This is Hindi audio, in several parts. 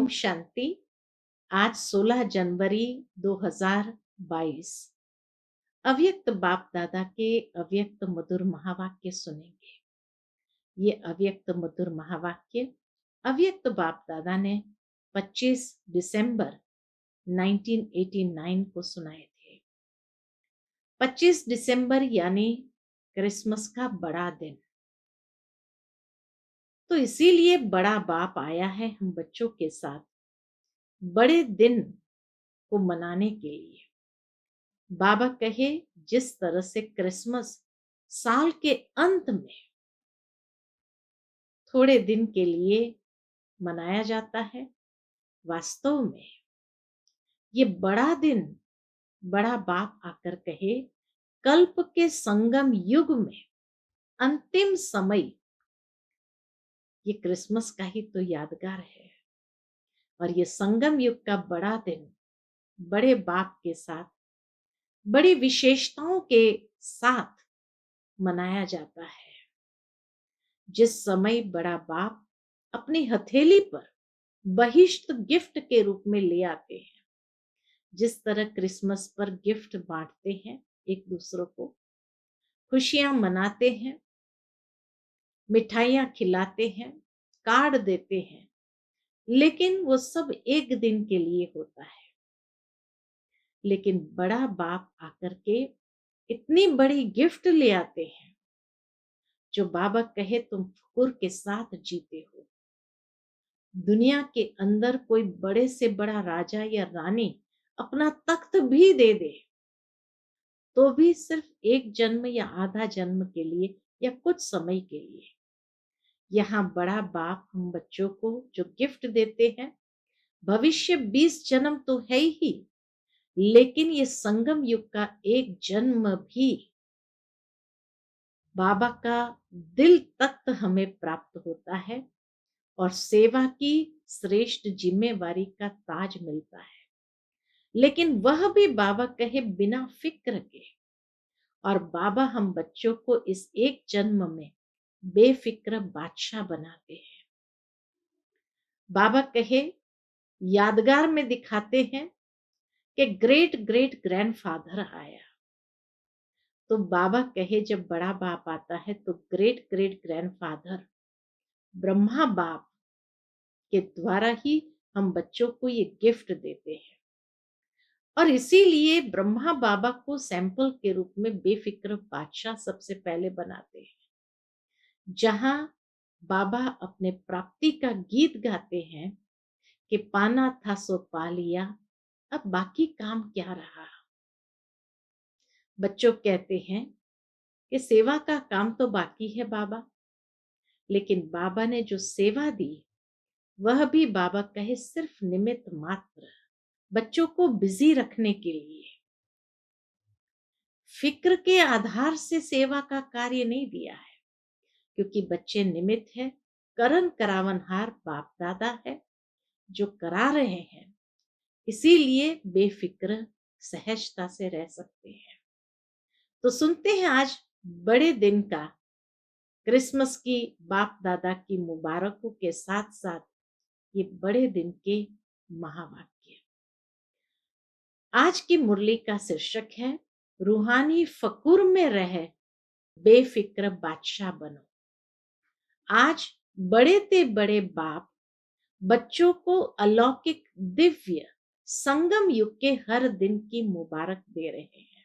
ओम शांति। आज 16 जनवरी 2022 अव्यक्त बाप दादा के अव्यक्त मधुर महावाक्य सुनेंगे। ये अव्यक्त मधुर महावाक्य अव्यक्त बाप दादा ने 25 दिसंबर 1989 को सुनाए थे। 25 दिसंबर यानी क्रिसमस का बड़ा दिन, तो इसीलिए बड़ा बाप आया है हम बच्चों के साथ बड़े दिन को मनाने के लिए। बाबा कहे जिस तरह से क्रिसमस साल के अंत में थोड़े दिन के लिए मनाया जाता है, वास्तव में ये बड़ा दिन बड़ा बाप आकर कहे कल्प के संगम युग में अंतिम समय ये क्रिसमस का ही तो यादगार है। और ये संगम युग का बड़ा दिन बड़े बाप के साथ बड़ी विशेषताओं के साथ मनाया जाता है। जिस समय बड़ा बाप अपनी हथेली पर बहिष्ट गिफ्ट के रूप में ले आते हैं, जिस तरह क्रिसमस पर गिफ्ट बांटते हैं, एक दूसरों को खुशियां मनाते हैं, मिठाइयां खिलाते हैं, कार्ड देते हैं, लेकिन वो सब एक दिन के लिए होता है। लेकिन बड़ा बाप आकर के इतनी बड़ी गिफ्ट ले आते हैं जो बाबा कहे तुम फुकुर के साथ जीते हो। दुनिया के अंदर कोई बड़े से बड़ा राजा या रानी अपना तख्त भी दे दे तो भी सिर्फ एक जन्म या आधा जन्म के लिए या कुछ समय के लिए। यहाँ बड़ा बाप हम बच्चों को जो गिफ्ट देते हैं, भविष्य 20 जन्म तो है ही, लेकिन ये संगम युग का एक जन्म भी बाबा का दिल तख्त हमें प्राप्त होता है और सेवा की श्रेष्ठ जिम्मेवारी का ताज मिलता है। लेकिन वह भी बाबा कहे बिना फिक्र के। और बाबा हम बच्चों को इस एक जन्म में बेफिक्र बादशाह बनाते हैं। बाबा कहे यादगार में दिखाते हैं कि ग्रेट ग्रेट ग्रैंडफादर आया, तो बाबा कहे जब बड़ा बाप आता है तो ग्रेट ग्रेट ग्रैंडफादर ब्रह्मा बाप के द्वारा ही हम बच्चों को ये गिफ्ट देते हैं। और इसीलिए ब्रह्मा बाबा को सैंपल के रूप में बेफिक्र बादशाह सबसे पहले बनाते हैं। जहां बाबा अपने प्राप्ति का गीत गाते हैं कि पाना था सो पा लिया, अब बाकी काम क्या रहा। बच्चों कहते हैं कि सेवा का काम तो बाकी है बाबा, लेकिन बाबा ने जो सेवा दी वह भी बाबा कहे सिर्फ निमित्त मात्र, बच्चों को बिजी रखने के लिए। फिक्र के आधार से सेवा का कार्य नहीं दिया है, क्योंकि बच्चे निमित्त है, करन करावनहार बाप दादा है जो करा रहे हैं, इसीलिए बेफिक्र सहजता से रह सकते हैं। तो सुनते हैं आज बड़े दिन का क्रिसमस की बाप दादा की मुबारकों के साथ साथ ये बड़े दिन के महावाक्य। आज की मुरली का शीर्षक है रूहानी फकुर में रहे बेफिक्र बादशाह बनो। आज बड़े ते बड़े बाप बच्चों को अलौकिक दिव्य संगम युग के हर दिन की मुबारक दे रहे हैं।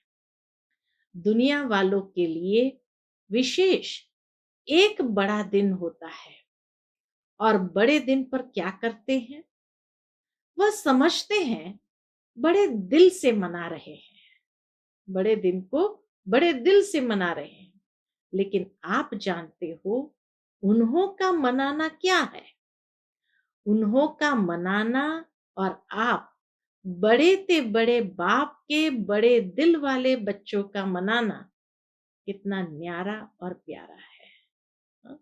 दुनिया वालों के लिए विशेष एक बड़ा दिन होता है, और बड़े दिन पर क्या करते हैं, वह समझते हैं बड़े दिल से मना रहे हैं, बड़े दिन को बड़े दिल से मना रहे हैं। लेकिन आप जानते हो उन्हों का मनाना क्या है? उन्हों का मनाना और आप बड़े ते बड़े बाप के बड़े दिल वाले बच्चों का मनाना कितना न्यारा और प्यारा है।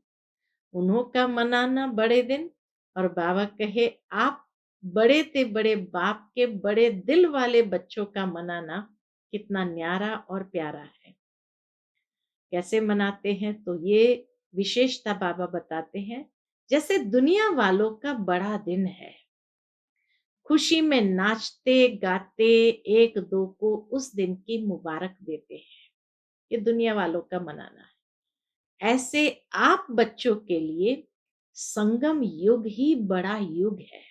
उन्हों का मनाना बड़े दिन, और बाबा कहे आप बड़े ते बड़े बाप के बड़े दिल वाले बच्चों का मनाना कितना न्यारा और प्यारा है। कैसे मनाते हैं, तो ये विशेषता बाबा बताते हैं। जैसे दुनिया वालों का बड़ा दिन है, खुशी में नाचते गाते एक दो को उस दिन की मुबारक देते हैं। ये दुनिया वालों का मनाना है। ऐसे आप बच्चों के लिए संगम युग ही बड़ा युग है।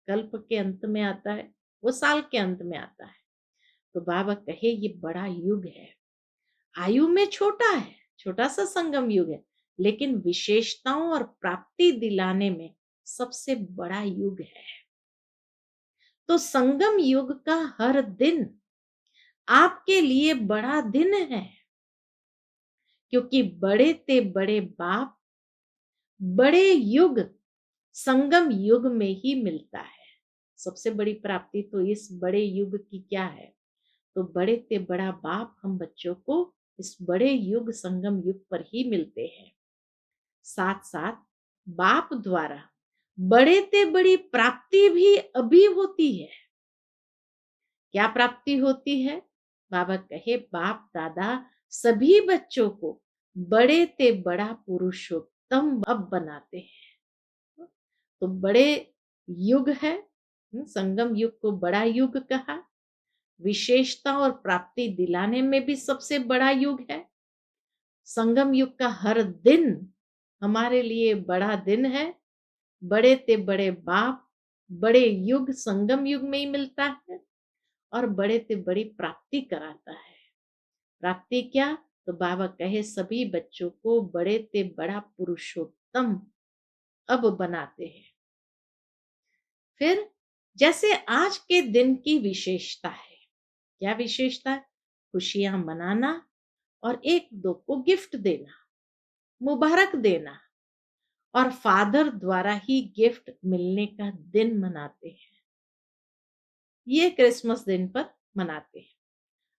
कल्प के अंत में आता है, वो साल के अंत में आता है। तो बाबा कहे ये बड़ा युग है। आयु में छोटा है, छोटा सा संगम युग है, लेकिन विशेषताओं और प्राप्ति दिलाने में सबसे बड़ा युग है। तो संगम युग का हर दिन आपके लिए बड़ा दिन है, क्योंकि बड़े ते बड़े बाप बड़े युग संगम युग में ही मिलता है। सबसे बड़ी प्राप्ति तो इस बड़े युग की क्या है? तो बड़े ते बड़ा बाप हम बच्चों को इस बड़े युग संगम युग पर ही मिलते हैं। साथ साथ बाप द्वारा बड़े ते बड़ी प्राप्ति भी अभी होती है। क्या प्राप्ति होती है? बाबा कहे बाप दादा सभी बच्चों को बड़े ते बड़ा पुरुषोत्तम अब बनाते हैं। तो बड़े युग है, संगम युग को बड़ा युग कहा। विशेषता और प्राप्ति दिलाने में भी सबसे बड़ा युग है। संगम युग का हर दिन हमारे लिए बड़ा दिन है। बड़े ते बड़े बाप बड़े युग संगम युग में ही मिलता है और बड़े ते बड़ी प्राप्ति कराता है। प्राप्ति क्या? तो बाबा कहे सभी बच्चों को बड़े ते बड़ा पुरुषोत्तम अब बनाते हैं। फिर जैसे आज के दिन की विशेषता है, क्या विशेषता है? खुशियां मनाना और एक दो को गिफ्ट देना, मुबारक देना, और फादर द्वारा ही गिफ्ट मिलने का दिन मनाते हैं। ये क्रिसमस दिन पर मनाते हैं।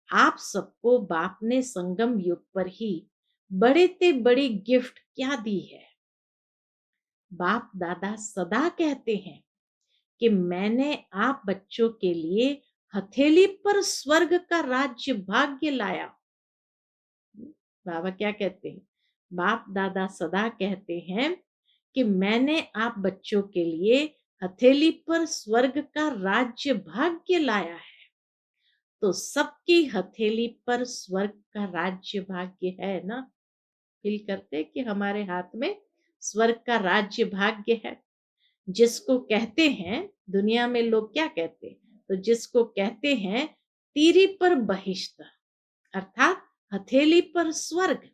आप सबको बाप ने संगम युग पर ही बड़े ते बड़ी गिफ्ट क्या दी है? बाप दादा सदा कहते हैं कि मैंने आप बच्चों के लिए हथेली पर स्वर्ग का राज्य भाग्य लाया। बाबा क्या कहते हैं? बाप दादा सदा कहते हैं कि मैंने आप बच्चों के लिए हथेली पर स्वर्ग का राज्य भाग्य लाया है। तो सबकी हथेली पर स्वर्ग का राज्य भाग्य है ना? फील करते कि हमारे हाथ में स्वर्ग का राज्य भाग्य है, जिसको कहते हैं, दुनिया में लोग क्या कहते हैं? तो जिसको कहते हैं तीरी पर बहिश्त, अर्थात हथेली पर स्वर्ग।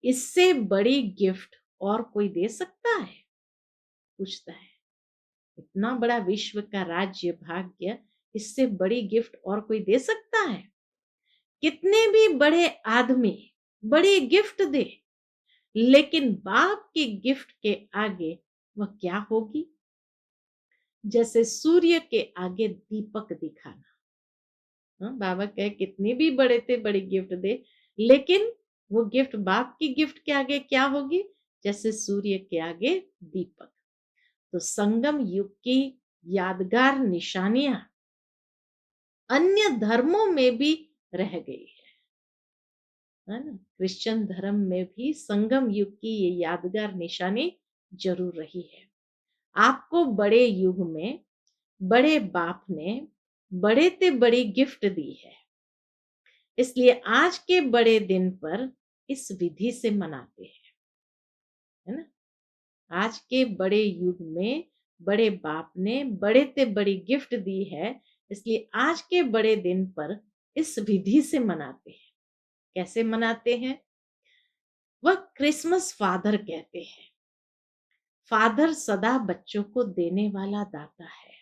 इससे बड़ी गिफ्ट और कोई दे सकता है? पूछता है। इतना बड़ा विश्व का राज्य भाग्य, इससे बड़ी गिफ्ट और कोई दे सकता है? कितने भी बड़े आदमी बड़ी गिफ्ट दे, लेकिन बाप की गिफ्ट के आगे वह क्या होगी? जैसे सूर्य के आगे दीपक दिखाना। हाँ, बाबा कहे कितनी भी बड़े थे बड़ी गिफ्ट दे, लेकिन वो गिफ्ट बाप की गिफ्ट के आगे क्या होगी? जैसे सूर्य के आगे दीपक। तो संगम युग की यादगार निशानियां अन्य धर्मों में भी रह गई है ना? क्रिश्चियन धर्म में भी संगम युग की ये यादगार निशानी जरूर रही है। आपको बड़े युग में बड़े बाप ने बड़े ते बड़ी गिफ्ट दी है, इसलिए आज के बड़े दिन पर इस विधि से मनाते हैं, है ना? आज के बड़े युग में बड़े बाप ने बड़े ते बड़ी गिफ्ट दी है, इसलिए आज के बड़े दिन पर इस विधि से मनाते हैं। कैसे मनाते हैं? वह क्रिसमस फादर कहते हैं। फादर सदा बच्चों को देने वाला दाता है।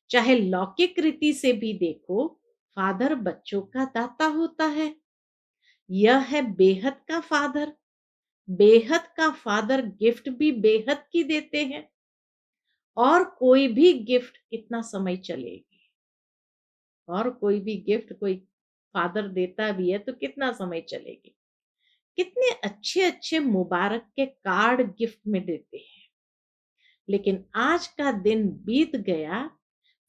चाहे लौकिक रीति से भी देखो, फादर बच्चों का दाता होता है। यह है बेहद का फादर। बेहद का फादर गिफ्ट भी बेहद की देते हैं, और कोई भी गिफ्ट कितना समय चलेगी? और कोई भी गिफ्ट कोई फादर देता भी है तो कितना समय चलेगी? कितने अच्छे अच्छे मुबारक के कार्ड गिफ्ट में देते हैं, लेकिन आज का दिन बीत गया,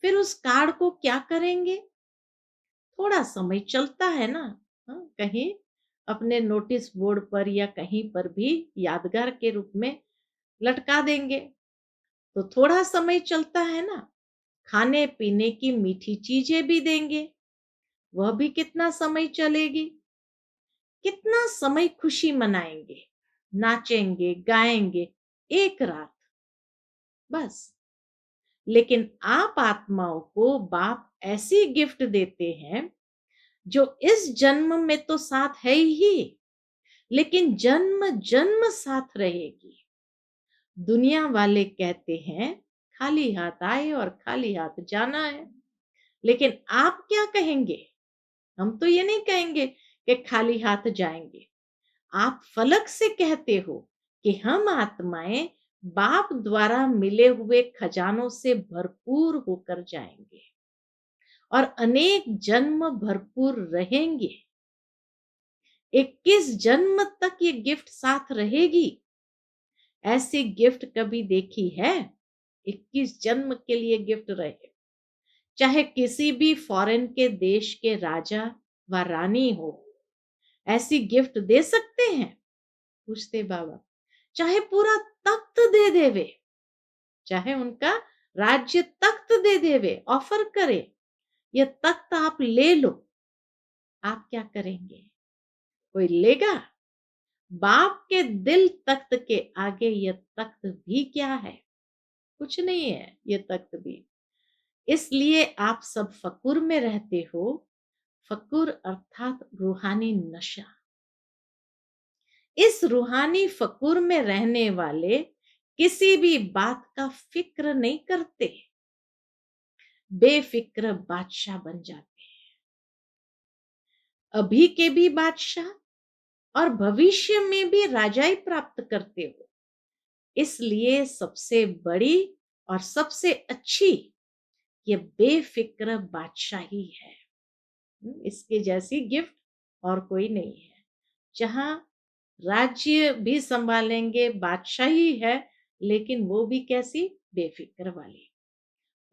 फिर उस कार्ड को क्या करेंगे? थोड़ा समय चलता है ना, हाँ, कहीं अपने नोटिस बोर्ड पर या कहीं पर भी यादगार के रूप में लटका देंगे, तो थोड़ा समय चलता है ना। खाने पीने की मीठी चीजें भी देंगे, वह भी कितना समय चलेगी, कितना समय खुशी मनाएंगे, नाचेंगे गाएंगे, एक रात बस। लेकिन आप आत्माओं को बाप ऐसी गिफ्ट देते हैं जो इस जन्म में तो साथ है ही, लेकिन जन्म जन्म साथ रहेगी। दुनिया वाले कहते हैं खाली हाथ आए और खाली हाथ जाना है, लेकिन आप क्या कहेंगे? हम तो ये नहीं कहेंगे कि खाली हाथ जाएंगे। आप फलक से कहते हो कि हम आत्माएं बाप द्वारा मिले हुए खजानों से भरपूर होकर जाएंगे और अनेक जन्म भरपूर रहेंगे। 21 जन्म तक ये गिफ्ट साथ रहेगी। ऐसी गिफ्ट कभी देखी है? 21 जन्म के लिए गिफ्ट रहे, चाहे किसी भी फॉरेन के देश के राजा व रानी हो, ऐसी गिफ्ट दे सकते हैं? पूछते बाबा। चाहे पूरा तख्त दे देवे, चाहे उनका राज्य तख्त दे देवे, ऑफर करे, ये तख्त आप ले लो, आप क्या करेंगे? कोई लेगा? बाप के दिल तख्त के आगे यह तख्त भी क्या है? कुछ नहीं है ये तख्त भी। इसलिए आप सब फकुर में रहते हो। फकुर अर्थात रूहानी नशा। इस रूहानी फकुर में रहने वाले किसी भी बात का फिक्र नहीं करते, बेफिक्र बादशाह बन जाते हैं। अभी के भी बादशाह और भविष्य में भी राजाई प्राप्त करते हो। इसलिए सबसे बड़ी और सबसे अच्छी ये बेफिक्र बादशाही है। इसके जैसी गिफ्ट और कोई नहीं है। जहां राज्य भी संभालेंगे, बादशाही है, लेकिन वो भी कैसी? बेफिक्र वाली।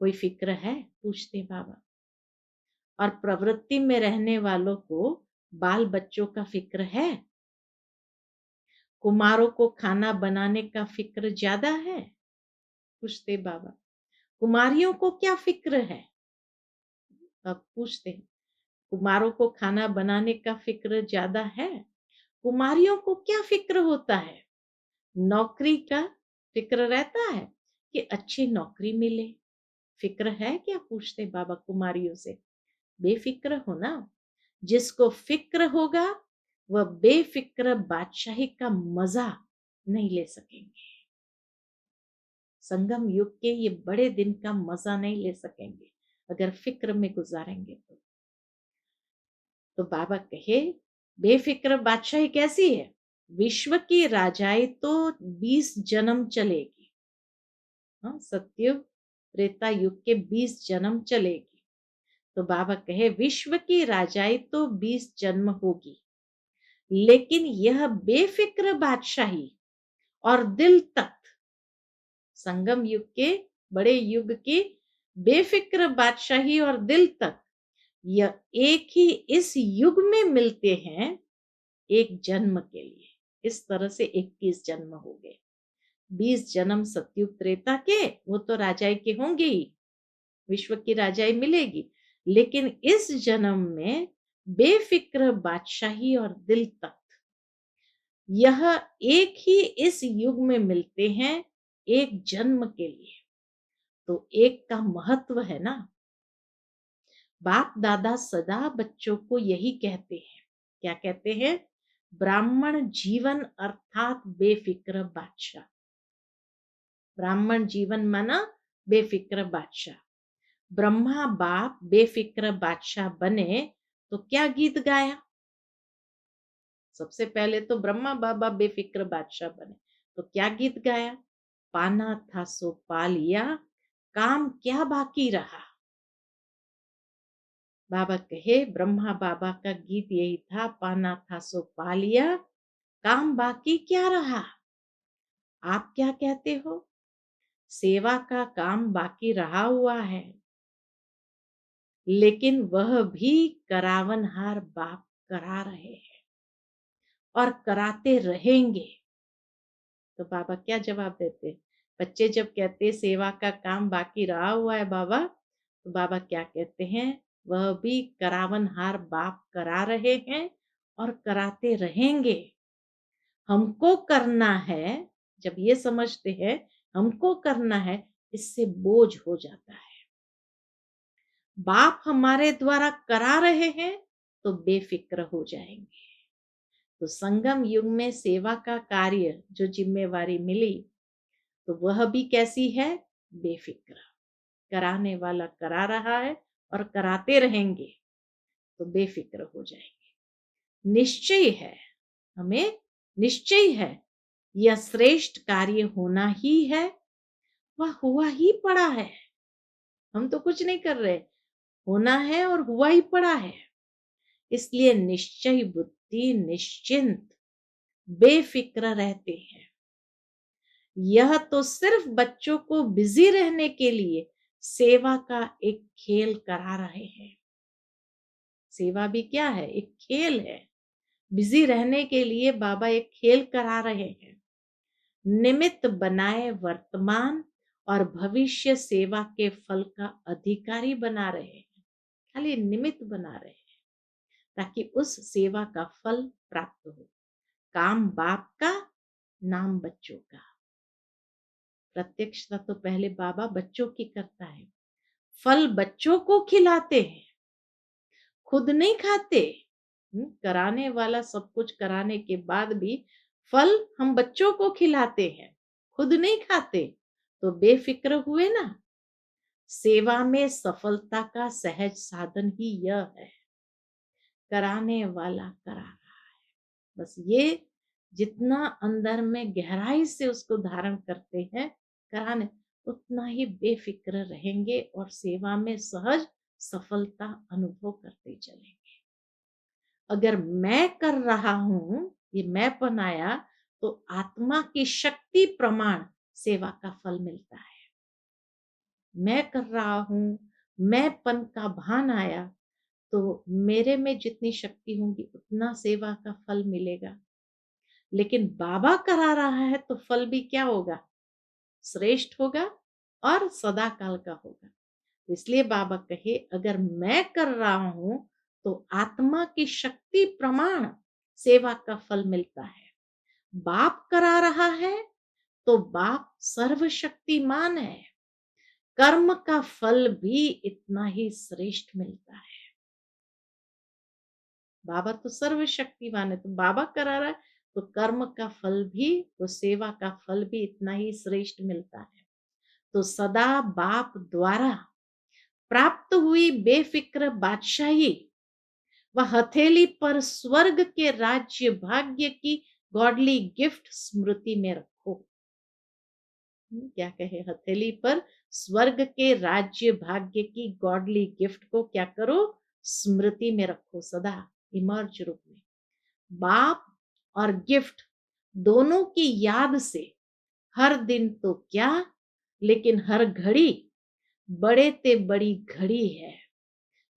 कोई फिक्र है? पूछते बाबा। और प्रवृत्ति में रहने वालों को बाल बच्चों का फिक्र है? कुमारों को खाना बनाने का फिक्र ज्यादा है? पूछते बाबा। कुमारियों को क्या फिक्र है? अब पूछते हैं, कुमारों को खाना बनाने का फिक्र ज्यादा है? कुमारियों को क्या फिक्र होता है? नौकरी का फिक्र रहता है कि अच्छी नौकरी मिले। फिक्र है क्या? पूछते बाबा कुमारियों से। बेफिक्र हो ना। जिसको फिक्र होगा वह बेफिक्र बादशाही का मजा नहीं ले सकेंगे। संगम युग के ये बड़े दिन का मजा नहीं ले सकेंगे अगर फिक्र में गुजारेंगे तो बाबा कहे बेफिक्र बादशाही कैसी है? विश्व की राजाई तो 20 जन्म चलेगी। हाँ, सतयुग त्रेता युग के 20 जन्म चलेगी। तो बाबा कहे विश्व की राजाई तो 20 जन्म होगी, लेकिन यह बेफिक्र बादशाही और दिल तख्त, संगम युग के बड़े युग की बेफिक्र बादशाही और दिल तख्त, यह एक ही इस युग में मिलते हैं, एक जन्म के लिए। इस तरह से 21 जन्म हो गए। 20 जन्म सतयुग त्रेता के, वो तो राजाई के होंगे ही, विश्व की राजाई मिलेगी। लेकिन इस जन्म में बेफिक्र बादशाही और दिल तख्त, यह एक ही इस युग में मिलते हैं, एक जन्म के लिए। तो एक का महत्व है ना। बाप दादा सदा बच्चों को यही कहते हैं। क्या कहते हैं? ब्राह्मण जीवन अर्थात बेफिक्र बादशाह। ब्राह्मण जीवन माना बेफिक्र बादशाह। ब्रह्मा बाप बेफिक्र बादशाह बने तो क्या गीत गाया? सबसे पहले तो ब्रह्मा बाबा बेफिक्र बादशाह बने तो क्या गीत गाया? पाना था सो पा लिया, काम क्या बाकी रहा। बाबा कहे ब्रह्मा बाबा का गीत यही था, पाना था सो पा लिया, काम बाकी क्या रहा। आप क्या कहते हो? सेवा का काम बाकी रहा हुआ है, लेकिन वह भी करावनहार बाप करा रहे हैं और कराते रहेंगे। तो बाबा क्या जवाब देते? बच्चे जब कहते सेवा का काम बाकी रहा हुआ है बाबा, तो बाबा क्या कहते हैं, वह भी करावनहार बाप करा रहे हैं और कराते रहेंगे। हमको करना है, जब ये समझते हैं हमको करना है, इससे बोझ हो जाता है। बाप हमारे द्वारा करा रहे हैं तो बेफिक्र हो जाएंगे। तो संगम युग में सेवा का कार्य जो जिम्मेवारी मिली, तो वह भी कैसी है, बेफिक्र। कराने वाला करा रहा है और कराते रहेंगे, तो बेफिक्र हो जाएंगे। निश्चय है, हमें निश्चय है, यह श्रेष्ठ कार्य होना ही है, वह हुआ ही पड़ा है। हम तो कुछ नहीं कर रहे, होना है और हुआ ही पड़ा है। इसलिए निश्चय बुद्धि निश्चिंत बेफिक्र रहते हैं। यह तो सिर्फ बच्चों को बिजी रहने के लिए सेवा का एक खेल करा रहे हैं। सेवा भी क्या है, एक खेल है। बिजी रहने के लिए बाबा एक खेल करा रहे हैं। निमित्त बनाए वर्तमान और भविष्य सेवा के फल का अधिकारी बना रहे हैं। खाली निमित्त बना रहे हैं ताकि उस सेवा का फल प्राप्त हो। काम बाप का, नाम बच्चों का। प्रत्यक्षता तो पहले बाबा बच्चों की करता है, फल बच्चों को खिलाते हैं, खुद नहीं खाते। कराने वाला सब कुछ कराने के बाद भी फल हम बच्चों को खिलाते हैं, खुद नहीं खाते, तो बेफिक्र हुए ना। सेवा में सफलता का सहज साधन ही यह है, कराने वाला करा रहा है। बस ये जितना अंदर में गहराई से उसको धारण करते हैं कराने, उतना ही बेफिक्र रहेंगे और सेवा में सहज सफलता अनुभव करते चलेंगे। अगर मैं कर रहा हूं, ये मैंपन आया, तो आत्मा की शक्ति प्रमाण सेवा का फल मिलता है। मैं कर रहा हूं, मैंपन का भान आया, तो मेरे में जितनी शक्ति होगी उतना सेवा का फल मिलेगा। लेकिन बाबा करा रहा है तो फल भी क्या होगा, श्रेष्ठ होगा और सदा काल का होगा। इसलिए बाबा कहे, अगर मैं कर रहा हूं तो आत्मा की शक्ति प्रमाण सेवा का फल मिलता है। बाप करा रहा है तो बाप सर्वशक्तिमान है, कर्म का फल भी इतना ही श्रेष्ठ मिलता है। बाबा तो सर्वशक्तिमान है, तो बाबा करा रहा है तो कर्म का फल भी, तो सेवा का फल भी इतना ही श्रेष्ठ मिलता है। तो सदा बाप द्वारा प्राप्त हुई बेफिक्र बादशाही व हथेली पर स्वर्ग के राज्य भाग्य की गॉडली गिफ्ट स्मृति में रखो। क्या कहे, हथेली पर स्वर्ग के राज्य भाग्य की गॉडली गिफ्ट को क्या करो, स्मृति में रखो, सदा इमर्ज रूप में। बाप और गिफ्ट दोनों की याद से हर दिन तो क्या, लेकिन हर घड़ी बड़े ते बड़ी घड़ी है,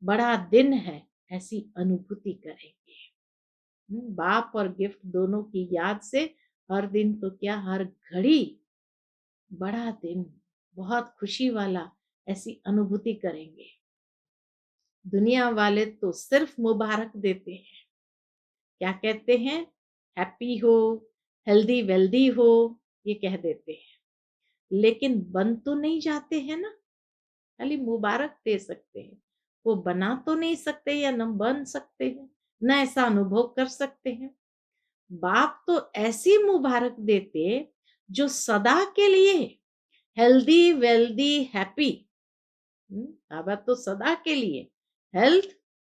बड़ा दिन है, ऐसी अनुभूति करेंगे। बाप और गिफ्ट दोनों की याद से हर दिन तो क्या, हर घड़ी बड़ा दिन, बहुत खुशी वाला, ऐसी अनुभूति करेंगे। दुनिया वाले तो सिर्फ मुबारक देते हैं, क्या कहते हैं, हैप्पी हो, हेल्दी वेल्दी हो, ये कह देते हैं। लेकिन बन तो नहीं जाते हैं ना, खाली मुबारक दे सकते हैं। वो बना तो नहीं सकते या न बन सकते हैं, न ऐसा अनुभव कर सकते हैं। बाप तो ऐसी मुबारक देते जो सदा के लिए हेल्दी वेल्दी हैप्पी। बाबा तो सदा के लिए हेल्थ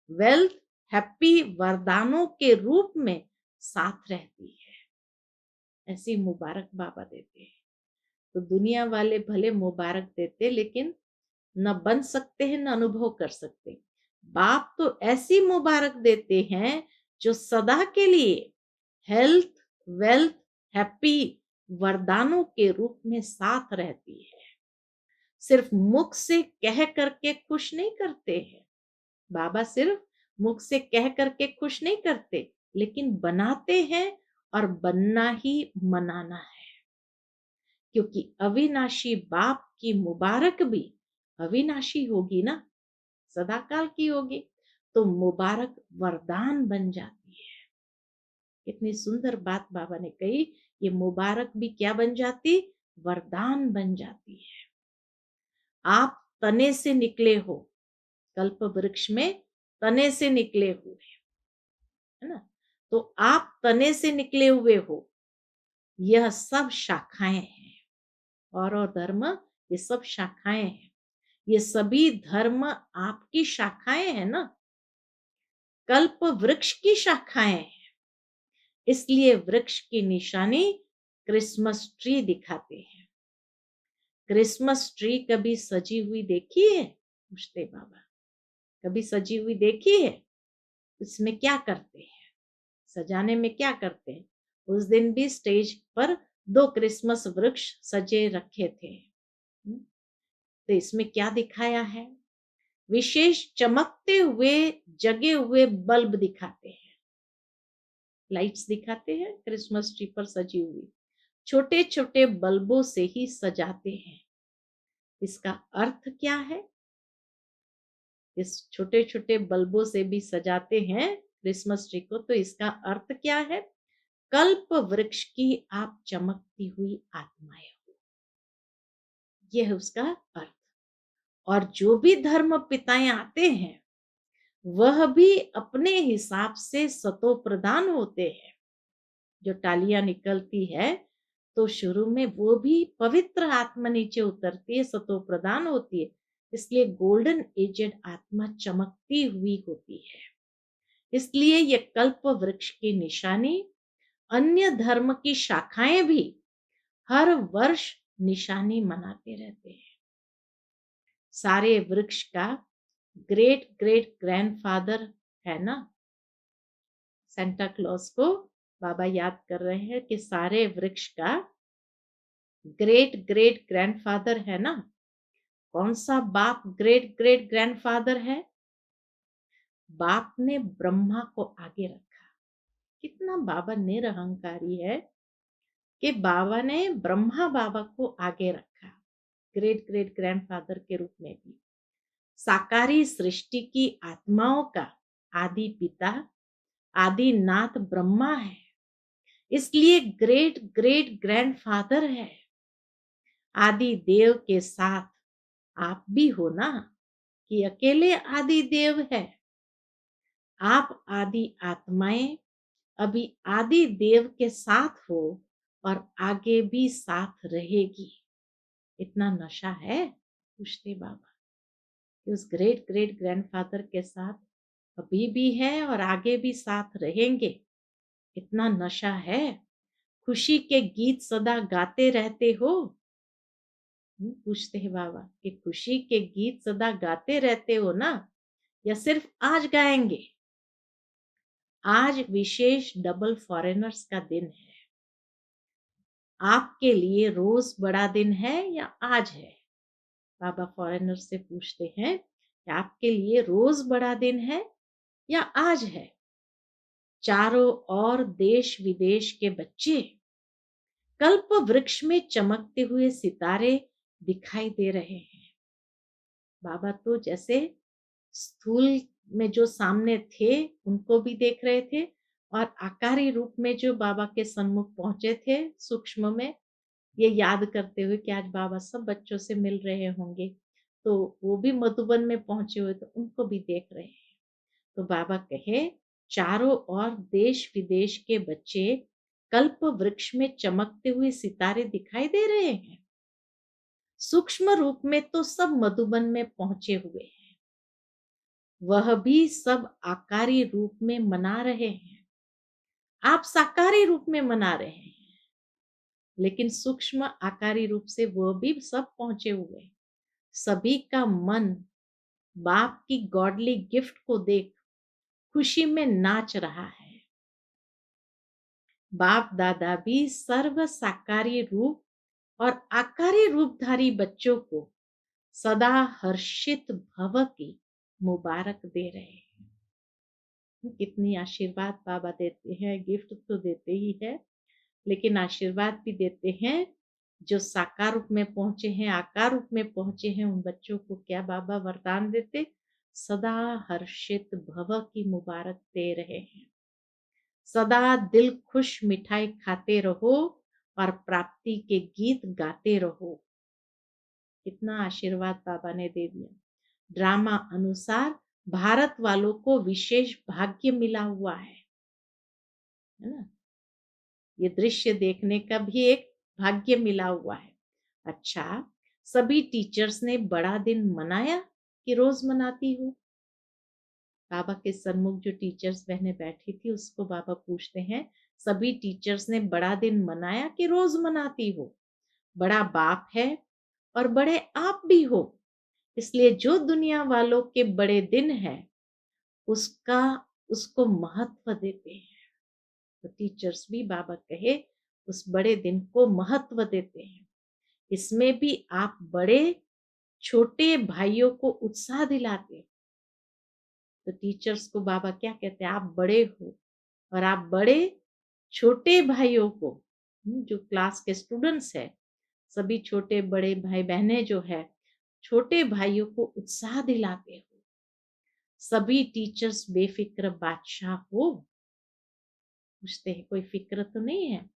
वेल्थ हैप्पी वरदानों के रूप में साथ रहती है, ऐसी मुबारक बाबा देते हैं। तो दुनिया वाले भले मुबारक देते, लेकिन न बन सकते हैं, न अनुभव कर सकते। बाप तो ऐसी मुबारक देते हैं जो सदा के लिए हेल्थ वेल्थ हैप्पी वरदानों के रूप में साथ रहती है। सिर्फ मुख से कह करके खुश नहीं करते हैं बाबा, सिर्फ मुख से कह करके खुश नहीं करते, लेकिन बनाते हैं, और बनना ही मनाना है। क्योंकि अविनाशी बाप की मुबारक भी अविनाशी होगी ना, सदाकाल की होगी, तो मुबारक वरदान बन जाती है। कितनी सुंदर बात बाबा ने कही, ये मुबारक भी क्या बन जाती, वरदान बन जाती है। आप तने से निकले हो, कल्प वृक्ष में तने से निकले हुए, है ना, तो आप तने से निकले हुए हो, यह सब शाखाएं हैं। और धर्म, ये सब शाखाएं हैं, ये सभी धर्म आपकी शाखाएं हैं ना, कल्प वृक्ष की शाखाएं हैं। इसलिए वृक्ष की निशानी क्रिसमस ट्री दिखाते हैं। क्रिसमस ट्री कभी सजी हुई देखी है, पूछते बाबा, कभी सजी हुई देखी है? इसमें क्या करते हैं, सजाने में क्या करते हैं? उस दिन भी स्टेज पर 2 क्रिसमस वृक्ष सजे रखे थे। तो इसमें क्या दिखाया है? विशेष चमकते हुए जगे हुए बल्ब दिखाते हैं, लाइट्स दिखाते हैं, क्रिसमस ट्री पर सजी हुई छोटे छोटे बल्बों से ही सजाते हैं। इसका अर्थ क्या है? इस छोटे छोटे बल्बों से भी सजाते हैं क्रिसमस ट्री को, तो इसका अर्थ क्या है? कल्प वृक्ष की आप चमकती हुई आत्माएं हो, यह है उसका अर्थ। और जो भी धर्म पिताएं आते हैं, वह भी अपने हिसाब से सतो प्रदान होते हैं। जो टालियां निकलती है, तो शुरू में वो भी पवित्र आत्मा नीचे उतरती है, सतो प्रदान होती है, इसलिए गोल्डन एजेड आत्मा चमकती हुई होती है। इसलिए ये कल्प वृक्ष की निशानी अन्य धर्म की शाखाएं भी हर वर्ष निशानी मनाते रहते हैं। सारे वृक्ष का ग्रेट ग्रेट ग्रैंडफादर है ना, सेंटा क्लॉज को बाबा याद कर रहे हैं कि सारे वृक्ष का ग्रेट ग्रेट ग्रैंडफादर है ना। कौन सा बाप ग्रेट ग्रेट ग्रैंडफादर है? बाप ने ब्रह्मा को आगे रखा। कितना बाबा निरहंकारी है कि बाबा ने ब्रह्मा बाबा को आगे रखा, ग्रेट ग्रेट ग्रैंडफादर के रूप में भी। साकारी सृष्टि की आत्माओं का आदि पिता, आदि नाथ ब्रह्मा है, इसलिए ग्रेट ग्रेट ग्रैंडफादर है। आदि देव के साथ आप भी हो ना, कि अकेले आदि देव है? आप आदि आत्माएं अभी आदि देव के साथ हो और आगे भी साथ रहेगी। इतना नशा है, पूछते बाबा, कि उस ग्रेट ग्रेट ग्रैंडफादर के साथ अभी भी है और आगे भी साथ रहेंगे। इतना नशा है। खुशी के गीत सदा गाते रहते हो? पूछते हैं बाबा कि खुशी के गीत सदा गाते रहते हो ना, या सिर्फ आज गाएंगे? आज विशेष डबल फॉरेनर्स का दिन है। आपके लिए रोज बड़ा दिन है या आज है? बाबा फॉरेनर्स से पूछते हैं कि आपके लिए रोज बड़ा दिन है या आज है? चारों ओर देश विदेश के बच्चे कल्प वृक्ष में चमकते हुए सितारे दिखाई दे रहे हैं। बाबा तो जैसे स्थूल में जो सामने थे उनको भी देख रहे थे, और आकारी रूप में जो बाबा के सम्मुख पहुंचे थे सूक्ष्म में, ये याद करते हुए कि आज बाबा सब बच्चों से मिल रहे होंगे, तो वो भी मधुबन में पहुंचे हुए, तो उनको भी देख रहे हैं। तो बाबा कहे, चारों ओर देश विदेश के बच्चे कल्प वृक्ष में चमकते हुए सितारे दिखाई दे रहे हैं। सूक्ष्म रूप में तो सब मधुबन में पहुंचे हुए हैं, वह भी सब आकारी रूप में मना रहे हैं। आप साकारी रूप में मना रहे हैं, लेकिन सूक्ष्म आकारी रूप से वह भी सब पहुंचे हुए। सभी का मन बाप की गॉडली गिफ्ट को देख खुशी में नाच रहा है। बाप दादा भी सर्व साकारी रूप और आकारी रूपधारी बच्चों को सदा हर्षित भव की मुबारक दे रहे हैं। कितनी आशीर्वाद बाबा देते हैं, गिफ्ट तो देते ही है, लेकिन आशीर्वाद भी देते हैं जो साकार रूप में पहुंचे हैं, आकार रूप में पहुंचे हैं, उन बच्चों को क्या बाबा वरदान देते? सदा हर्षित भव की मुबारक दे रहे हैं। सदा दिल खुश मिठाई खाते रहो और प्राप्ति के गीत गाते रहो। कितना आशीर्वाद बाबा ने दे दिया। ड्रामा अनुसार भारत वालों को विशेष भाग्य मिला हुआ है ना? ये दृश्य देखने का भी एक भाग्य मिला हुआ है। अच्छा, सभी टीचर्स ने बड़ा दिन मनाया कि रोज मनाती हो? बाबा के सन्मुख जो टीचर्स बहनें बैठी थी उसको बाबा पूछते हैं, सभी टीचर्स ने बड़ा दिन मनाया कि रोज मनाती हो? बड़ा बाप है और बड़े आप भी हो, इसलिए जो दुनिया वालों के बड़े दिन है उसका उसको महत्व देते हैं। तो टीचर्स भी बाबा कहे उस बड़े दिन को महत्व देते हैं। इसमें भी आप बड़े छोटे भाइयों को उत्साह दिलाते। तो टीचर्स को बाबा क्या कहते हैं? आप बड़े हो और आप बड़े छोटे भाइयों को, जो क्लास के स्टूडेंट्स है, सभी छोटे बड़े भाई बहनें जो है, छोटे भाइयों को उत्साह दिलाते हो। सभी टीचर्स बेफिक्र बादशाह हो। पूछते हैं कोई फिक्र तो नहीं है?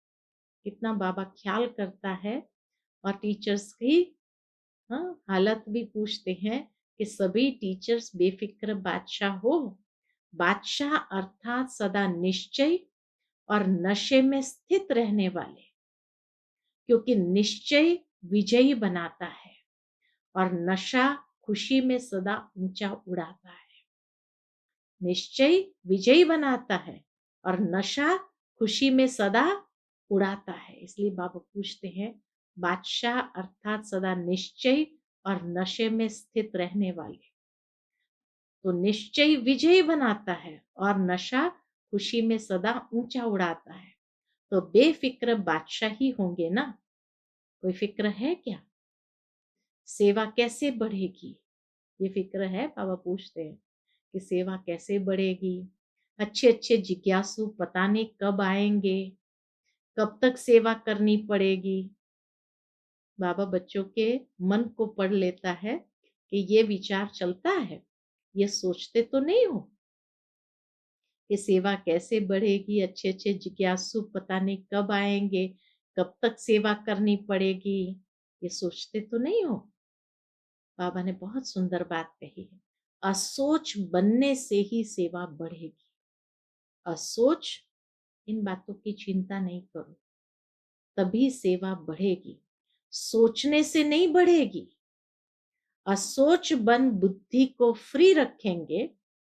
कितना बाबा ख्याल करता है। और टीचर्स की हालत भी पूछते हैं कि सभी टीचर्स बेफिक्र बादशाह हो। बादशाह अर्थात सदा निश्चय और नशे में स्थित रहने वाले, क्योंकि निश्चय विजयी बनाता है और नशा खुशी में सदा ऊंचा उड़ाता है। निश्चय विजयी बनाता है और नशा खुशी में सदा उड़ाता है। इसलिए बाबा पूछते हैं, बादशाह अर्थात सदा निश्चय और नशे में स्थित रहने वाले। तो निश्चय विजयी बनाता है और नशा खुशी में सदा ऊंचा उड़ाता है। तो बेफिक्र बादशाह ही होंगे ना? कोई फिक्र है क्या? सेवा कैसे बढ़ेगी? ये फिक्र है? बाबा पूछते हैं कि सेवा कैसे बढ़ेगी? अच्छे अच्छे जिज्ञासु पता नहीं कब आएंगे, कब तक सेवा करनी पड़ेगी। बाबा बच्चों के मन को पढ़ लेता है कि ये विचार चलता है, ये सोचते तो नहीं हो कि सेवा कैसे बढ़ेगी। अच्छे अच्छे जिज्ञासु पता नहीं कब आएंगे, कब तक सेवा करनी पड़ेगी, ये सोचते तो नहीं हो। बाबा ने बहुत सुंदर बात कही है, असोच बनने से ही सेवा बढ़ेगी। असोच, इन बातों की चिंता नहीं करो, तभी सेवा बढ़ेगी। सोचने से नहीं बढ़ेगी। असोच बन बुद्धि को फ्री रखेंगे।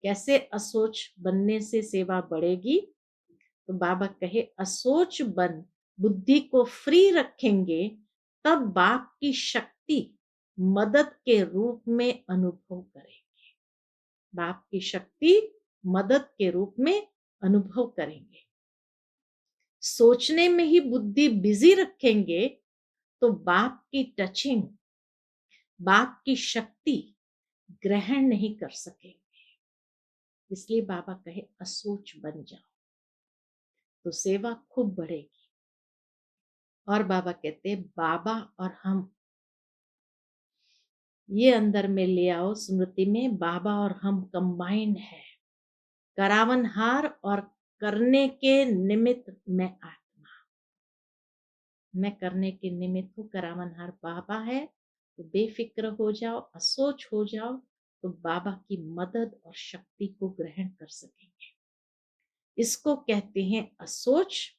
कैसे असोच बनने से सेवा बढ़ेगी? तो बाबा कहे, असोच बन बुद्धि को फ्री रखेंगे तब बाप की शक्ति मदद के रूप में अनुभव करेंगे। बाप की शक्ति मदद के रूप में अनुभव करेंगे। सोचने में ही बुद्धि बिजी रखेंगे तो बाप की टचिंग, बाप की शक्ति ग्रहण नहीं कर सकेंगे। इसलिए बाबा कहे असोच बन जाओ तो सेवा खूब बढ़ेगी। और बाबा कहते हैं, बाबा और हम, ये अंदर में ले आओ स्मृति में, बाबा और हम कंबाइंड है। करावनहार और करने के निमित्त मैं आत्मा, मैं करने के निमित्त हूँ। करावनहार बाबा है। तो बेफिक्र हो जाओ, असोच हो जाओ, तो बाबा की मदद और शक्ति को ग्रहण कर सकेंगे। इसको कहते हैं असोच,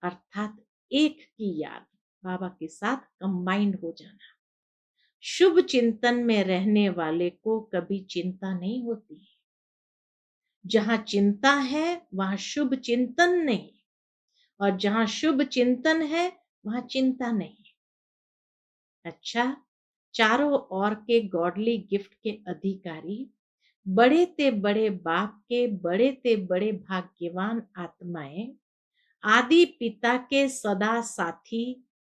अर्थात एक की याद, बाबा के साथ कंबाइंड हो जाना। शुभ चिंतन में रहने वाले को कभी चिंता नहीं होती। जहां चिंता है वहां शुभ चिंतन नहीं, और जहां शुभ चिंतन है वहां चिंता नहीं। अच्छा, चारों ओर के गॉडली गिफ्ट के अधिकारी, बड़े ते बड़े बाप के बड़े ते बड़े भाग्यवान आत्माएं, आदि पिता के सदा साथी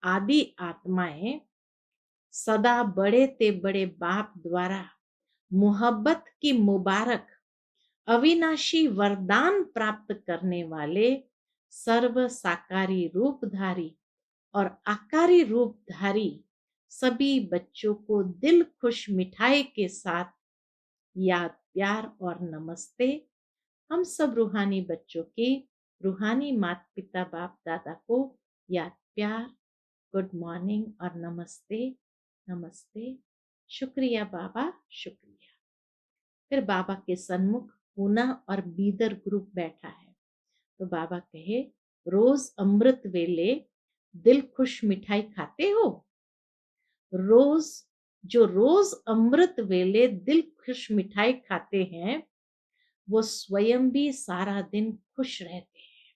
आदि आत्माएं, सदा बड़े ते बड़े बाप द्वारा मोहब्बत की मुबारक अविनाशी वरदान प्राप्त करने वाले सर्व साकारी रूपधारी और आकारी रूपधारी सभी बच्चों को दिल खुश मिठाई के साथ याद, प्यार और नमस्ते। हम सब रूहानी बच्चों के रूहानी माता पिता बाप दादा को याद, प्यार, गुड मॉर्निंग और नमस्ते। नमस्ते। शुक्रिया बाबा, शुक्रिया। फिर बाबा के सन्मुख पूना और बीदर ग्रुप बैठा है। तो बाबा कहे, रोज अमृत वेले दिल खुश मिठाई खाते हो? रोज रोज अमृत वेले दिल खुश मिठाई खाते हैं, वो स्वयं भी सारा दिन खुश रहते हैं।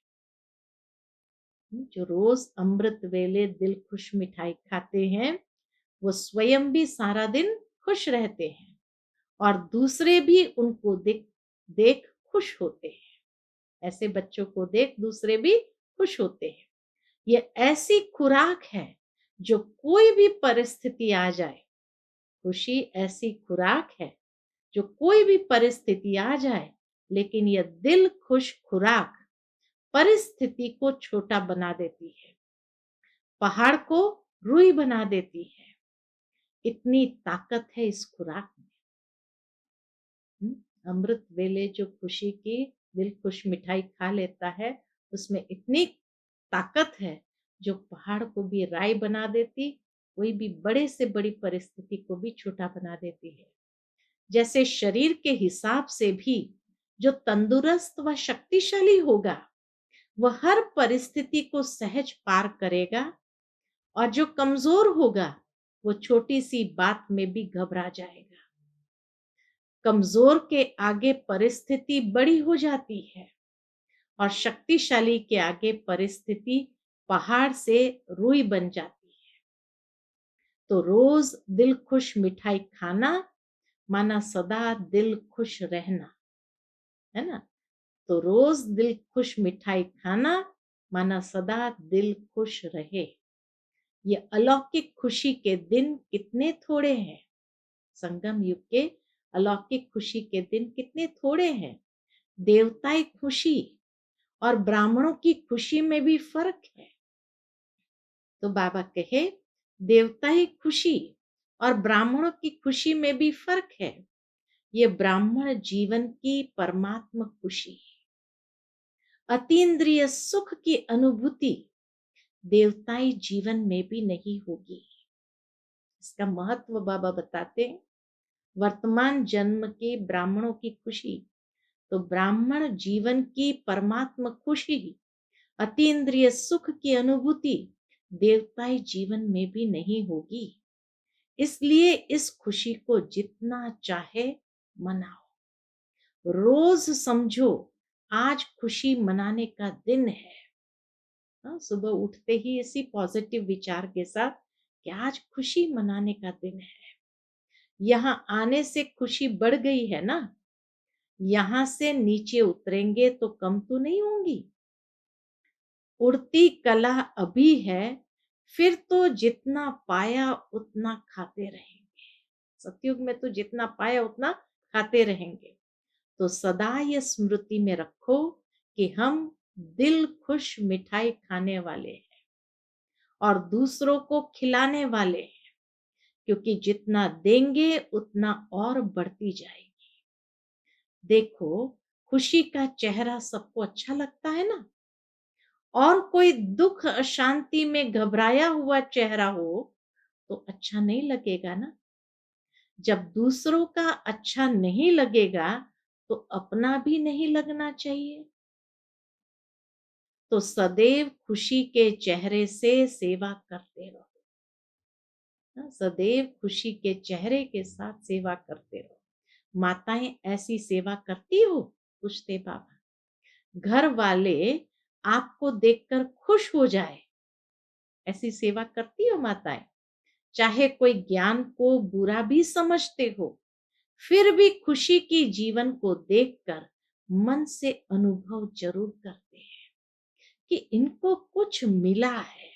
जो रोज अमृत वेले दिल खुश मिठाई खाते हैं, वो स्वयं भी सारा दिन खुश रहते हैं और दूसरे भी उनको देख देख खुश होते हैं। ऐसे बच्चों को देख दूसरे भी खुश होते हैं। ये ऐसी खुराक है, जो कोई भी परिस्थिति आ जाए, खुशी ऐसी खुराक है जो कोई भी परिस्थिति आ जाए, लेकिन यह दिल खुश खुराक परिस्थिति को छोटा बना देती है, पहाड़ को रुई बना देती है। इतनी ताकत है इस खुराक में। अमृत वेले जो खुशी की दिल खुश मिठाई खा लेता है, उसमें इतनी ताकत है जो पहाड़ को भी राई बना देती, कोई भी बड़े से बड़ी परिस्थिति को भी छोटा बना देती है। जैसे शरीर के हिसाब से भी जो तंदुरुस्त व शक्तिशाली होगा, वह हर परिस्थिति को सहज पार करेगा, और जो कमजोर होगा वो छोटी सी बात में भी घबरा जाएगा। कमजोर के आगे परिस्थिति बड़ी हो जाती है और शक्तिशाली के आगे परिस्थिति पहाड़ से रुई बन जाती है। तो रोज दिल खुश मिठाई खाना माना सदा दिल खुश रहना, है ना? तो रोज दिल खुश मिठाई खाना माना सदा दिल खुश रहे। ये अलौकिक खुशी के दिन कितने थोड़े हैं। संगम युग के अलौकिक खुशी के दिन कितने थोड़े हैं। देवताई खुशी और ब्राह्मणों की खुशी में भी फर्क है। तो बाबा कहे, देवताई खुशी और ब्राह्मणों की खुशी में भी फर्क है। ये ब्राह्मण जीवन की परमात्मा खुशी है। अतीन्द्रिय सुख की अनुभूति देवताई जीवन में भी नहीं होगी। इसका महत्व बाबा बताते हैं। वर्तमान जन्म के ब्राह्मणों की खुशी, तो ब्राह्मण जीवन की परमात्मा खुशी, अतीन्द्रिय सुख की अनुभूति देवताई जीवन में भी नहीं होगी। इसलिए इस खुशी को जितना चाहे मनाओ। रोज समझो आज खुशी मनाने का दिन है। सुबह उठते ही इसी पॉजिटिव विचार के साथ कि आज खुशी मनाने का दिन है। यहाँ आने से खुशी बढ़ गई है ना, यहाँ से नीचे उतरेंगे तो कम तो नहीं होंगी। उड़ती कला अभी है, फिर तो जितना पाया उतना खाते रहेंगे। सतयुग में तो जितना पाया उतना खाते रहेंगे। तो सदा ये स्मृति में रखो कि हम दिल खुश मिठाई खाने वाले हैं और दूसरों को खिलाने वाले हैं, क्योंकि जितना देंगे उतना और बढ़ती जाएगी। देखो, खुशी का चेहरा सबको अच्छा लगता है ना, और कोई दुख अशांति में घबराया हुआ चेहरा हो तो अच्छा नहीं लगेगा ना। जब दूसरों का अच्छा नहीं लगेगा तो अपना भी नहीं लगना चाहिए। तो सदैव खुशी के चेहरे से सेवा करते रहो। सदैव खुशी के चेहरे के साथ सेवा करते रहो। माताएं ऐसी सेवा करती हो? पूछते बाबा। घर वाले आपको देखकर खुश हो जाए, ऐसी सेवा करती हो माताएं? चाहे कोई ज्ञान को बुरा भी समझते हो, फिर भी खुशी की जीवन को देखकर मन से अनुभव जरूर करते हैं कि इनको कुछ मिला है,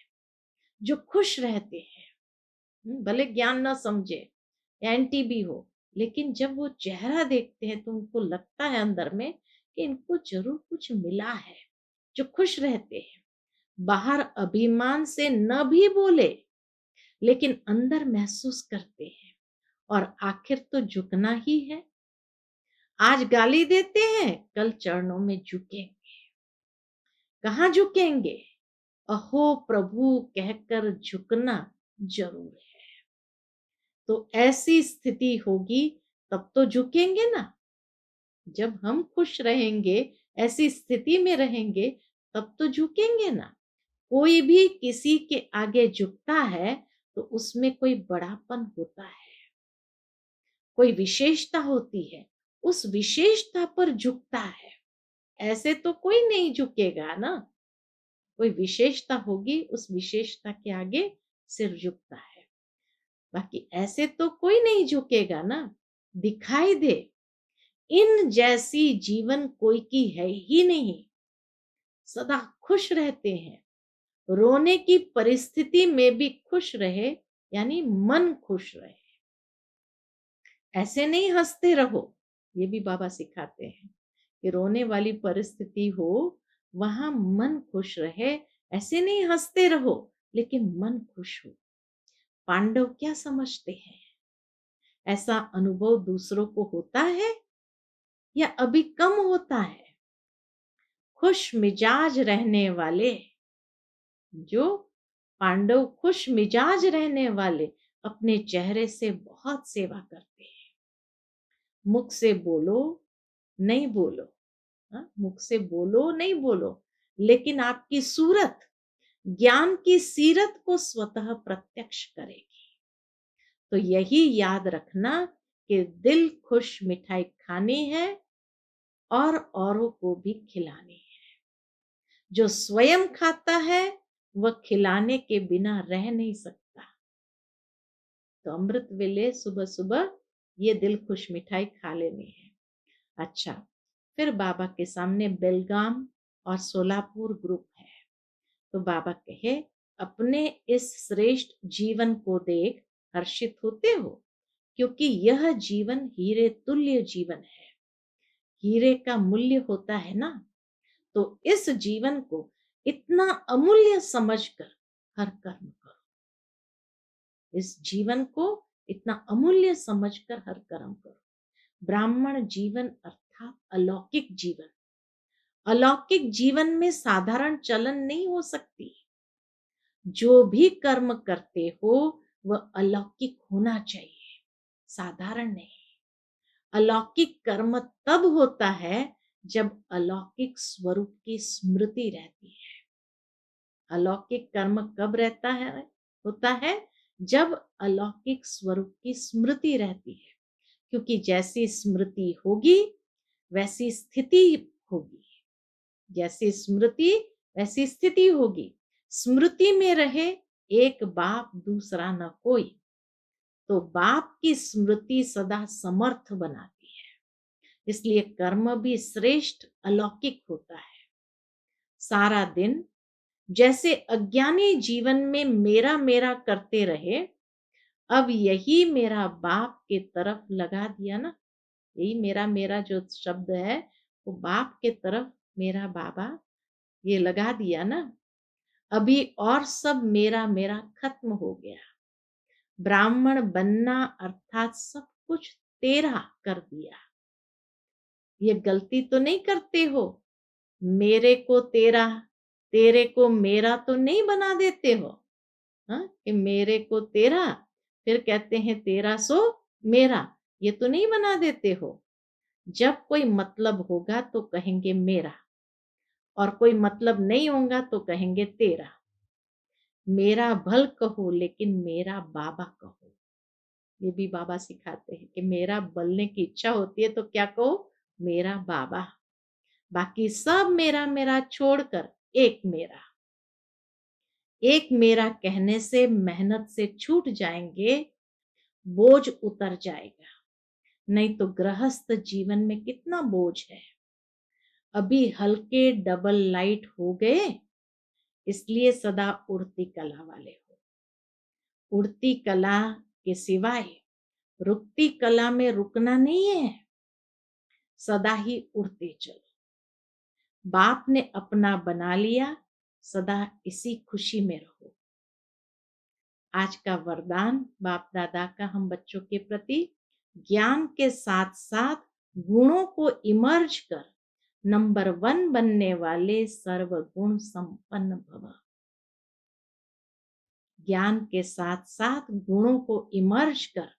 जो खुश रहते हैं। भले ज्ञान ना समझे, एंटी भी हो, लेकिन जब वो चेहरा देखते हैं तो उनको लगता है अंदर में कि इनको जरूर कुछ मिला है, जो खुश रहते हैं। बाहर अभिमान से न भी बोले, लेकिन अंदर महसूस करते हैं और आखिर तो झुकना ही है। आज गाली देते हैं, कल चरणों में झुकेंगे। कहाँ झुकेंगे? अहो प्रभु कहकर झुकना जरूर है। तो ऐसी स्थिति होगी तब तो झुकेंगे ना। जब हम खुश रहेंगे, ऐसी स्थिति में रहेंगे, तब तो झुकेंगे ना। कोई भी किसी के आगे झुकता है तो उसमें कोई बड़ापन होता है, कोई विशेषता होती है, उस विशेषता पर झुकता है। ऐसे तो कोई नहीं झुकेगा ना। कोई विशेषता होगी, उस विशेषता के आगे सिर झुकता है। बाकी ऐसे तो कोई नहीं झुकेगा ना। दिखाई दे, इन जैसी जीवन कोई की है ही नहीं। सदा खुश रहते हैं, रोने की परिस्थिति में भी खुश रहे, यानी मन खुश रहे। ऐसे नहीं हंसते रहो, ये भी बाबा सिखाते हैं कि रोने वाली परिस्थिति हो, वहां मन खुश रहे। ऐसे नहीं हंसते रहो, लेकिन मन खुश हो। पांडव क्या समझते हैं? ऐसा अनुभव दूसरों को होता है या अभी कम होता है? खुश मिजाज रहने वाले, जो पांडव खुश मिजाज रहने वाले, अपने चेहरे से बहुत सेवा करते हैं। मुख से बोलो नहीं बोलो, मुख से बोलो नहीं बोलो, लेकिन आपकी सूरत ज्ञान की सीरत को स्वतः प्रत्यक्ष करेगी। तो यही याद रखना कि दिल खुश मिठाई खानी है और औरों को भी खिलानी है। जो स्वयं खाता है वह खिलाने के बिना रह नहीं सकता। तो अमृत वेले सुबह सुबह ये दिल खुश मिठाई खा लेनी है। अच्छा, फिर बाबा के सामने बेलगाम और सोलापुर ग्रुप है। तो बाबा कहे, अपने इस श्रेष्ठ जीवन को देख हर्षित होते हो, क्योंकि यह जीवन हीरे तुल्य जीवन है। हीरे का मूल्य होता है ना। तो इस जीवन को इतना अमूल्य समझकर हर कर्म करो। इस जीवन को इतना अमूल्य समझकर हर कर्म करो। ब्राह्मण जीवन अर्थात अलौकिक जीवन। अलौकिक जीवन में साधारण चलन नहीं हो सकती। जो भी कर्म करते हो वह अलौकिक होना चाहिए, साधारण नहीं। अलौकिक कर्म तब होता है जब अलौकिक स्वरूप की स्मृति रहती है। अलौकिक कर्म कब रहता है? होता है जब अलौकिक स्वरूप की स्मृति रहती है। क्योंकि जैसी स्मृति होगी वैसी स्थिति होगी। जैसी स्मृति वैसी स्थिति होगी। स्मृति में रहे एक बाप दूसरा न कोई, तो बाप की स्मृति सदा समर्थ बनाती है। इसलिए कर्म भी श्रेष्ठ अलौकिक होता है। सारा दिन जैसे अज्ञानी जीवन में मेरा मेरा करते रहे, अब यही मेरा बाप के तरफ लगा दिया ना। यही मेरा मेरा जो शब्द है वो बाप के तरफ, मेरा बाबा, ये लगा दिया ना। अभी और सब मेरा मेरा खत्म हो गया। ब्राह्मण बनना अर्थात सब कुछ तेरा कर दिया। ये गलती तो नहीं करते हो? मेरे को तेरा, तेरे को मेरा तो नहीं बना देते हो? हाँ, कि मेरे को तेरा, फिर कहते हैं तेरा सो मेरा, ये तो नहीं बना देते हो? जब कोई मतलब होगा तो कहेंगे मेरा, और कोई मतलब नहीं होगा तो कहेंगे तेरा। मेरा भल कहो लेकिन मेरा बाबा कहो। ये भी बाबा सिखाते हैं कि मेरा बोलने की इच्छा होती है तो क्या कहो? मेरा बाबा। बाकी सब मेरा मेरा छोड़कर एक मेरा। एक मेरा कहने से मेहनत से छूट जाएंगे, बोझ उतर जाएगा। नहीं तो गृहस्थ जीवन में कितना बोझ है। अभी हल्के डबल लाइट हो गए, इसलिए सदा उड़ती कला वाले हो। उड़ती कला के सिवाय रुकती कला में रुकना नहीं है, सदा ही उड़ते चलो। बाप ने अपना बना लिया सदा इसी खुशी में रहो। आज का वरदान बाप दादा का हम बच्चों के प्रति, ज्ञान के साथ साथ गुणों को इमर्ज कर नंबर 1 बनने वाले सर्वगुण संपन्न भव। ज्ञान के साथ साथ गुणों को इमर्ज कर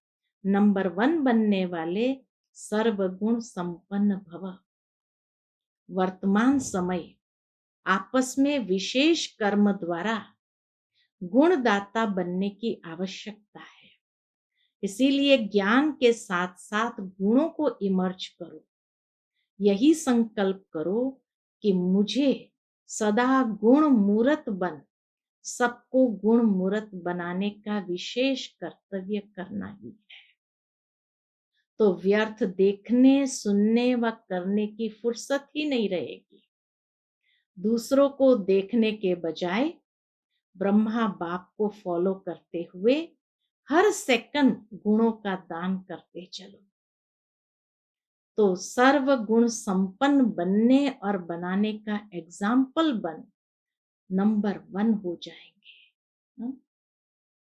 नंबर 1 बनने वाले सर्वगुण संपन्न भव। वर्तमान समय आपस में विशेष कर्म द्वारा गुणदाता बनने की आवश्यकता है। इसीलिए ज्ञान के साथ साथ गुणों को इमर्ज करो। यही संकल्प करो कि मुझे सदा गुण मूर्त बन सबको गुण मूर्त बनाने का विशेष कर्तव्य करना ही है। तो व्यर्थ देखने, सुनने व करने की फुर्सत ही नहीं रहेगी। दूसरों को देखने के बजाय ब्रह्मा बाप को फॉलो करते हुए हर सेकंड गुणों का दान करते चलो, तो सर्व गुण संपन्न बनने और बनाने का एग्जाम्पल बन नंबर 1 हो जाएंगे।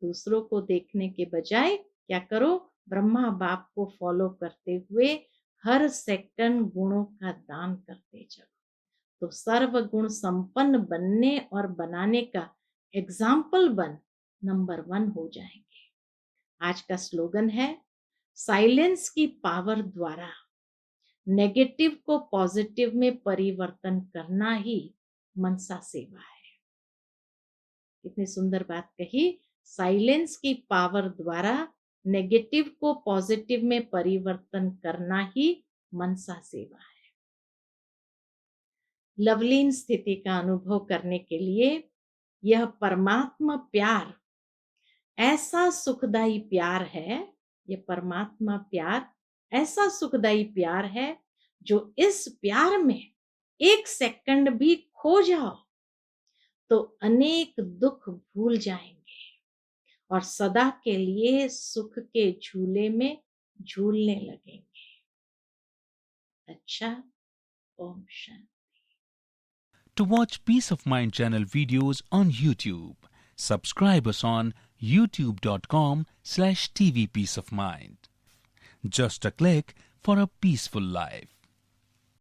दूसरों को देखने के बजाय क्या करो, ब्रह्मा बाप को फॉलो करते हुए हर सेकंड गुणों का दान करते चलो, तो सर्व गुण संपन्न बनने और बनाने का एग्जाम्पल बन नंबर 1 हो जाएंगे। आज का स्लोगन है, साइलेंस की पावर द्वारा नेगेटिव को पॉजिटिव में परिवर्तन करना ही मनसा सेवा है। कितनी सुंदर बात कही। साइलेंस की पावर द्वारा नेगेटिव को पॉजिटिव में परिवर्तन करना ही मनसा सेवा है। लवलीन स्थिति का अनुभव करने के लिए यह परमात्मा प्यार ऐसा सुखदायी प्यार है, यह परमात्मा प्यार ऐसा सुखदायी प्यार है, जो इस प्यार में 1 सेकंड भी खो जाओ तो अनेक दुख भूल जाएंगे और सदा के लिए सुख के झूले में झूलने लगेंगे। अच्छा, Om Shanti. To watch Peace of Mind channel videos on YouTube, subscribe us on youtube.com/tvpeaceofmind. Just a click for a peaceful life.